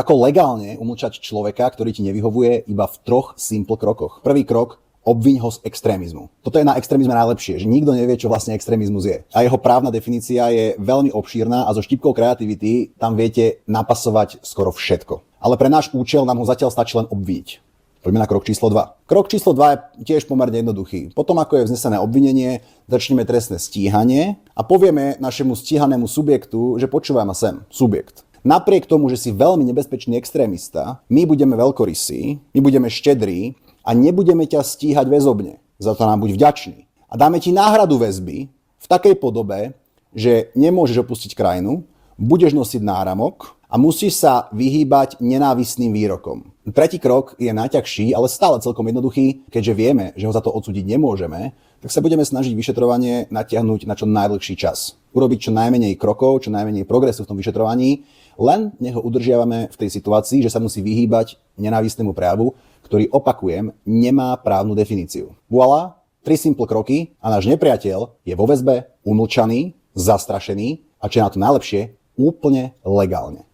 Ako legálne umlčať človeka, ktorý ti nevyhovuje, iba v 3 simple krokoch. Prvý krok: obviň ho z extrémizmu. Toto je na extrémizme najlepšie, že nikto nevie, čo vlastne extrémizmus je. A jeho právna definícia je veľmi obšírna a so štipkou kreativity tam viete napasovať skoro všetko. Ale pre náš účel nám ho zatiaľ stačí len obviniť. Poďme na krok číslo 2. Krok číslo 2 je tiež pomerne jednoduchý. Potom, ako je vznesené obvinenie, začneme trestné stíhanie a povieme našemu stíhanému subjektu, že počúvaj ma sem, subjekt. Napriek tomu, že si veľmi nebezpečný extrémista, my budeme veľkorysí, my budeme štedrí a nebudeme ťa stíhať väzobne. Za to nám buď vďačný. A dáme ti náhradu väzby v takej podobe, že nemôžeš opustiť krajinu, budeš nosiť náramok a musíš sa vyhýbať nenávistným výrokom. Tretí krok je najťažší, ale stále celkom jednoduchý. Keďže vieme, že ho za to odsúdiť nemôžeme, tak sa budeme snažiť vyšetrovanie natiahnuť na čo najdlhší čas. Urobiť čo najmenej krokov, čo najmenej progresu v tom vyšetrovaní, len nech ho udržiavame v tej situácii, že sa musí vyhýbať nenávistnému prejavu, ktorý, opakujem, nemá právnu definíciu. Voilà, 3 simple kroky a náš nepriateľ je vo väzbe, umlčaný, zastrašený a čo je na to najlepšie, úplne legálne.